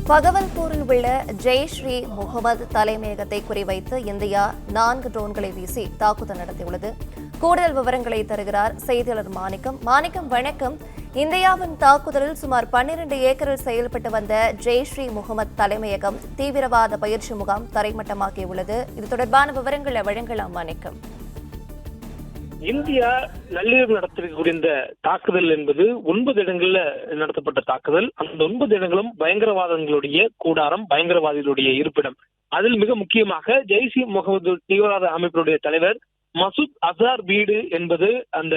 பகவல்பூரில் உள்ள ஜெய்ஷ்-இ முகமது தலைமையகத்தை குறிவைத்து இந்தியா 4 ட்ரோன்களை வீசி தாக்குதல் நடத்தியுள்ளது. கூடுதல் விவரங்களை தருகிறார் செய்தியாளர் மாணிக்கம். வணக்கம். இந்தியாவின் தாக்குதலில் சுமார் 12 ஏக்கரில் செயல்பட்டு வந்த ஜெய்ஷ்-இ முகமது தலைமையகம் தீவிரவாத பயிற்சி முகாம் தரைமட்டமாக்கியுள்ளது. இது தொடர்பான விவரங்களை வழங்கலாம் மாணிக்கம். இந்தியா நள்ளிரவு நடத்தக்கூடிய இந்த தாக்குதல் என்பது 9 இடங்கள்ல நடத்தப்பட்ட தாக்குதல். அந்த 9 இடங்களும் பயங்கரவாதிகளுடைய கூடாரம், பயங்கரவாதிகளுடைய இருப்பிடம். அதில் மிக முக்கியமாக ஜெய்ஷ்-இ முகமது தீவிரவாத அமைப்பினுடைய தலைவர் மசூத் அசார் வீடு என்பது அந்த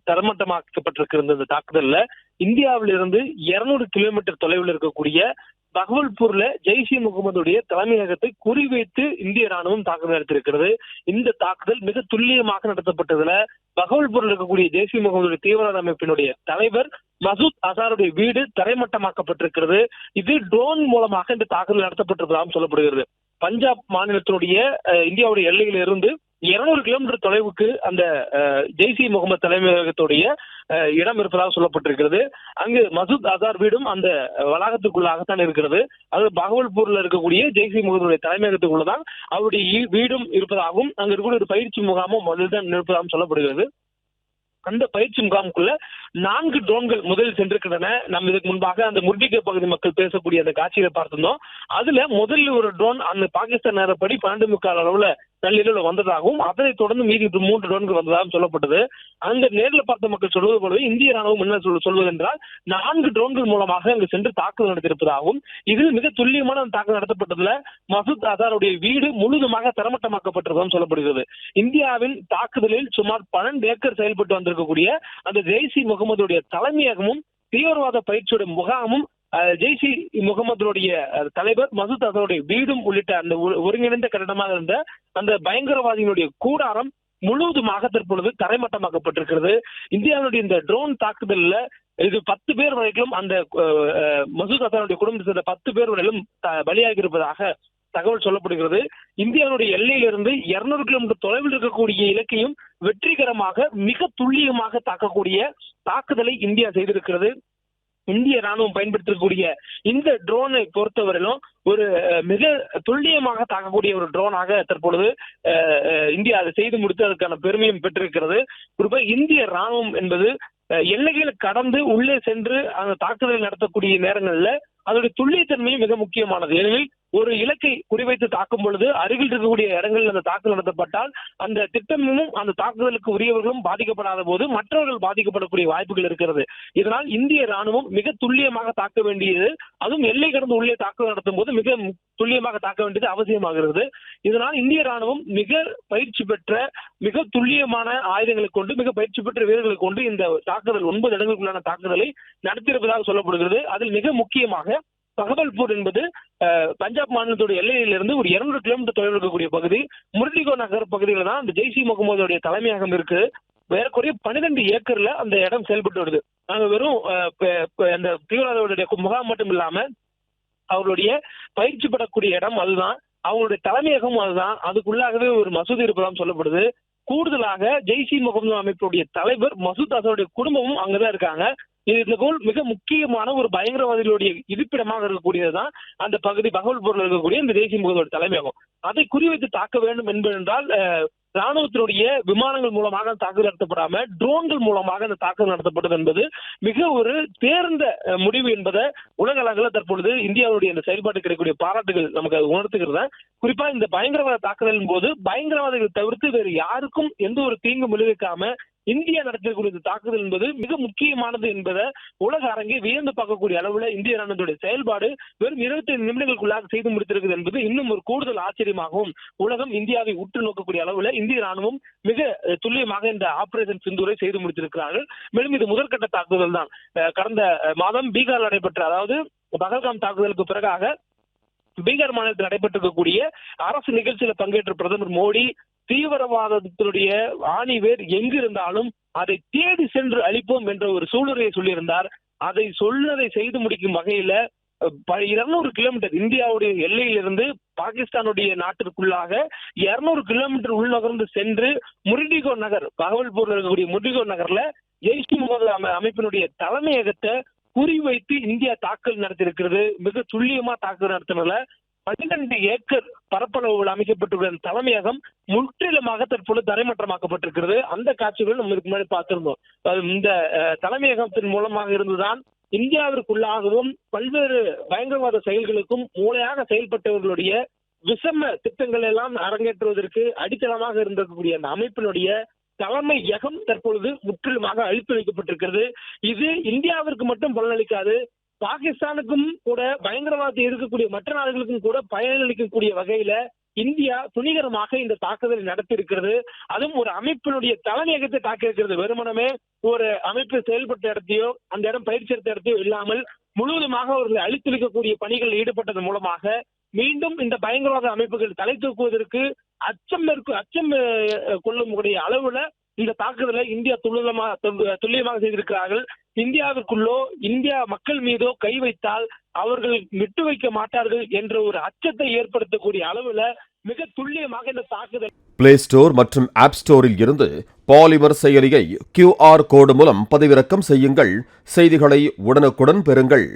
தரமட்டமாக்கப்பட்டிருக்கிற இந்த தாக்குதல்ல இந்தியாவிலிருந்து 200 கிலோமீட்டர் தொலைவில் இருக்கக்கூடிய பகவல்பூர்ல ஜெய்ஷ்-இ முகமதுடைய தலைமையகத்தை குறிவைத்து இந்திய ராணுவம் தாக்குதல் நடத்தியிருக்கிறது. இந்த தாக்குதல் மிக துல்லியமாக நடத்தப்பட்டதுல பகவல்பூரில் இருக்கக்கூடிய ஜெய்ஷ்-இ முகமதுடைய தீவிரவாத அமைப்பினுடைய தலைவர் மசூத் அசாருடைய வீடு தரைமட்டமாக்கப்பட்டிருக்கிறது. இது ட்ரோன் மூலமாக இந்த தாக்குதல் நடத்தப்பட்டிருப்பதாகவும் சொல்லப்படுகிறது. பஞ்சாப் மாநிலத்தினுடைய இந்தியாவுடைய எல்லையில இருந்து 200 கிலோமீட்டர் தொலைவுக்கு அந்த ஜெய்ஷ்-இ முகமது தலைமையகத்துடைய இடம் இருப்பதாக சொல்லப்பட்டிருக்கிறது. அங்கு மசூத் அசார் வீடும் அந்த வளாகத்துக்குள்ளாகத்தான் இருக்கிறது. அது பகவல்பூர்ல இருக்கக்கூடிய ஜெய்ஷ்-இ முகமதுடைய தலைமையகத்துக்குள்ளதான் அவருடைய வீடும் இருப்பதாகவும் அங்கு இருக்கக்கூடிய ஒரு பயிற்சி முகாமும் முதல்தான் இருப்பதாகவும் சொல்லப்படுகிறது. அந்த பயிற்சி முகாமுக்குள்ள 4 ட்ரோன்கள் முதலில் சென்றிருக்கின்றன. நம்ம இதுக்கு முன்பாக அந்த முர்டிகே பகுதி மக்கள் பேசக்கூடிய அந்த காட்சியை பார்த்திருந்தோம். அதுல முதல்ல ஒரு ட்ரோன் அந்த பாகிஸ்தான் நேரப்படி 12:45 அளவுல நள்ளிரவுல வந்ததாகவும் அதனை தொடர்ந்து மீதி 3 ட்ரோன்கள் வந்ததாகவும் சொல்லப்பட்டது. அந்த நேரில் பார்த்த மக்கள் சொல்வது போலவே இந்திய ராணுவம் என்ன சொல்வது என்றால் 4 ட்ரோன்கள் மூலமாக அங்கு சென்று தாக்குதல் நடத்தியிருப்பதாகவும் இதில் மிக துல்லியமான தாக்குதல் நடத்தப்பட்டதுல மசூத் அசாருடைய வீடு முழுவதுமாக தரமட்டமாக்கப்பட்டிருப்பதாகவும் சொல்லப்படுகிறது. இந்தியாவின் தாக்குதலில் சுமார் 12 ஏக்கர் செயல்பட்டு வந்திருக்கக்கூடிய அந்த ஜெய்ஷ்-இ முகமதுடைய தலைமையகமும் தீவிரவாத பயிற்சியுடைய முகாமும் ஜெய்ஷ்-இ முகமதுடைய தலைவர் மசூத் அசாருடைய வீடும் உள்ளிட்ட அந்த ஒருங்கிணைந்த கட்டடமாக இருந்த அந்த பயங்கரவாதிகளுடைய கூடாரம் முழுவதுமாக தற்பொழுது தரைமட்டமாக்கப்பட்டிருக்கிறது. இந்தியாவுடைய இந்த ட்ரோன் தாக்குதல்ல இது 10 பேர் வரைக்கும் அந்த மசூத் அசாருடைய குடும்பத்தை சேர்ந்த 10 பேர் வரையிலும் பலியாகி இருப்பதாக தகவல் சொல்லப்படுகிறது. இந்தியாவுடைய எல்லையிலிருந்து 200 கிலோமீட்டர் தொலைவில் இருக்கக்கூடிய இலக்கையும் வெற்றிகரமாக மிக துல்லியமாக தாக்கக்கூடிய தாக்குதலை இந்தியா செய்திருக்கிறது. இந்திய ராணுவம் பயன்படுத்தக்கூடிய இந்த ட்ரோனை பொறுத்தவரையிலும் ஒரு மிக துல்லியமாக தாக்கக்கூடிய ஒரு ட்ரோனாக தற்பொழுது இந்தியா அதை செய்து முடித்து அதற்கான பெருமையும் பெற்றிருக்கிறது. குறிப்பாக இந்திய ராணுவம் என்பது எல்லைகளை கடந்து உள்ளே சென்று அந்த தாக்குதலை நடத்தக்கூடிய நேரங்கள்ல அதோடைய துல்லியத்தன்மையும் மிக முக்கியமானது. ஏனெனில் ஒரு இலக்கை குறிவைத்து தாக்கும் பொழுது அருகில் இருக்கக்கூடிய இடங்களில் அந்த தாக்குதல் நடத்தப்பட்டால் அந்த திட்டமும் அந்த தாக்குதலுக்கு உரியவர்களும் பாதிக்கப்படாத போது மற்றவர்கள் பாதிக்கப்படக்கூடிய வாய்ப்புகள் இருக்கிறது. இதனால் இந்திய ராணுவம் மிக துல்லியமாக தாக்க வேண்டியது, அதுவும் எல்லை கடந்து உள்ளே தாக்குதல் நடத்தும் போது மிக துல்லியமாக தாக்க வேண்டியது அவசியமாகிறது. இதனால் இந்திய ராணுவம் மிக பயிற்சி பெற்ற மிக துல்லியமான ஆயுதங்களை கொண்டு மிக பயிற்சி பெற்ற வீரர்களை கொண்டு இந்த தாக்குதல் 9 இடங்களுக்குள்ளான தாக்குதலை நடத்தியிருப்பதாக சொல்லப்படுகிறது. அதில் மிக முக்கியமாக பகவல்பூர் என்பது பஞ்சாப் மாநிலத்துடைய எல்லையிலிருந்து ஒரு 200 கிலோமீட்டர் தொலைவில் இருக்கக்கூடிய பகுதி. முர்டிகோ நகர் பகுதியில தான் அந்த ஜெய்ஷ்-இ முகமதுடைய தலைமையகம் இருக்கு. வேறக்குறைய 12 ஏக்கர்ல அந்த இடம் செயல்பட்டு வருது. நாங்க வெறும் அந்த தீவிரவாதிகளுடைய முகாம் மட்டும் இல்லாம அவர்களுடைய பயிற்சி பெறக்கூடிய இடம் அதுதான், அவங்களுடைய தலைமையகம் அதுதான். அதுக்குள்ளாகவே ஒரு மசூதி இருப்பதாகவும் சொல்லப்படுது. கூடுதலாக ஜெய்ஷ்-இ முகமது அமைப்புடைய தலைவர் மசூத் அசாருடைய குடும்பமும் அங்கதான் இருக்காங்க. இது போல் மிக முக்கியமான ஒரு பயங்கரவாதிகளுடைய இருப்பிடமாக இருக்கக்கூடியதுதான் அந்த பகுதி பகவல்பூர்ல இருக்கக்கூடிய இந்த ஜெய்ஷ்-இ முகமது தலைமையகம். அதை குறிவைத்து தாக்க வேண்டும் என்பதென்றால் ராணுவத்தினுடைய விமானங்கள் மூலமாக தாக்குதல் நடத்தப்படாம ட்ரோன்கள் மூலமாக அந்த தாக்குதல் நடத்தப்பட்டது என்பது மிக ஒரு தேர்ந்த முடிவு என்பதை உலக அளவில் தற்பொழுது இந்தியாவுடைய இந்த செயல்பாட்டு கிடைக்கக்கூடிய பாராட்டுகள் நமக்கு அது உணர்த்துகிறதா. குறிப்பா இந்த பயங்கரவாத தாக்குதலின் போது பயங்கரவாதிகள் தவிர்த்து வேறு யாருக்கும் எந்த ஒரு தீங்கும் விளைவிக்காம இந்தியா நடத்தக்கூடிய தாக்குதல் என்பது மிக முக்கியமானது என்பதை உலக அரங்கை வியந்து பார்க்கக்கூடிய அளவுல இந்திய ராணுவத்துடைய செயல்பாடு வெறும் 25 நிமிடங்களுக்குள்ளாக செய்து முடித்திருக்கிறது என்பது இன்னும் ஒரு கூடுதல் ஆச்சரியமாகவும் உலகம் இந்தியாவை உற்று நோக்கக்கூடிய அளவுல இந்திய ராணுவம் மிக துல்லியமாக இந்த ஆபரேஷன் சிந்தூரை செய்து முடித்திருக்கிறார்கள். மேலும் இது முதற்கட்ட தாக்குதல் தான். கடந்த மாதம் பீகார் நடைபெற்ற, அதாவது பகல்காம் தாக்குதலுக்கு பிறகாக பீகார் மாநிலத்தில் நடைபெற்றிருக்கக்கூடிய அரசு நிகழ்ச்சியில பங்கேற்ற பிரதமர் மோடி தீவிரவாதத்தினுடைய ஆணிவேர் எங்கு இருந்தாலும் அதை தேடி சென்று அழிப்போம் என்ற ஒரு சூளுரையை சொல்லியிருந்தார். அதை சொன்னதை செய்து முடிக்கும் வகையில 200 கிலோமீட்டர் இந்தியாவுடைய எல்லையிலிருந்து பாகிஸ்தானுடைய நாட்டிற்குள்ளாக 200 கிலோமீட்டர் உள்நகர்ந்து சென்று முர்டிகோ நகர், பகவல்பூர்ல இருக்கக்கூடிய முர்டிகோ நகர்ல ஜெய்ஷ்-இ முகமது அமைப்பினுடைய தலைமையகத்தை குறிவைத்து இந்தியா தாக்குதல் நடத்தியிருக்கிறது. மிக துல்லியமா தாக்குதல் நடத்தினால 12 ஏக்கர் பரப்பளவில் அமைக்கப்பட்டுள்ள தலைமையகம் முற்றிலுமாக தற்போது தரைமட்டமாக்கப்பட்டிருக்கிறது. அந்த காட்சிகள் நம்ம இதுக்கு முன்னாடி பார்த்திருந்தோம். இந்த தலைமையகத்தின் மூலமாக இருந்துதான் இந்தியாவிற்குள்ளாகவும் பல்வேறு பயங்கரவாத செயல்களுக்கும் மூளையாக செயல்பட்டவர்களுடைய விஷம திட்டங்கள் எல்லாம் அரங்கேற்றுவதற்கு அடித்தளமாக இருந்திருக்கக்கூடிய அந்த அமைப்பினுடைய தலைமையகம் தற்பொழுது முற்றிலுமாக அழித்து வைக்கப்பட்டிருக்கிறது. இது இந்தியாவிற்கு மட்டும் பலனளிக்காது, பாகிஸ்தானுக்கும் கூட பயங்கரவாதத்தை இருக்கக்கூடிய மற்ற நாடுகளுக்கும் கூட பயனளிக்கக்கூடிய வகையில இந்தியா துணிகரமாக இந்த தாக்குதலை நடத்தி இருக்கிறது. அதுவும் ஒரு அமைப்பினுடைய தலைமையகத்தை தாக்கியிருக்கிறது. வெறுமனமே ஒரு அமைப்பு செயல்பட்ட இடத்தையோ அந்த இடம் பயிற்சி எடுத்த இடத்தையோ இல்லாமல் முழுவதுமாக அவர்களை அழித்து வைக்கக்கூடிய பணிகளில் ஈடுபட்டதன் மூலமாக மீண்டும் இந்த பயங்கரவாத அமைப்புகள் தலை தூக்குவதற்கு அச்சம் கொள்ளும் அளவுல இந்த தாக்குதலை இந்தியா துல்லியமாக செய்திருக்கிறார்கள். இந்தியாவிற்குள்ளோ இந்தியா மக்கள் மீதோ கை வைத்தால் அவர்கள் விட்டு வைக்க மாட்டார்கள் என்ற ஒரு அச்சத்தை ஏற்படுத்தக்கூடிய அளவுல மிக துல்லியமாக இந்த தாக்குதல். பிளே ஸ்டோர் மற்றும் ஆப் ஸ்டோரில் இருந்து பாலிமர் செயலியை QR கோடு மூலம் பதிவிறக்கம் செய்யுங்கள். செய்திகளை உடனுக்குடன் பெறுங்கள்.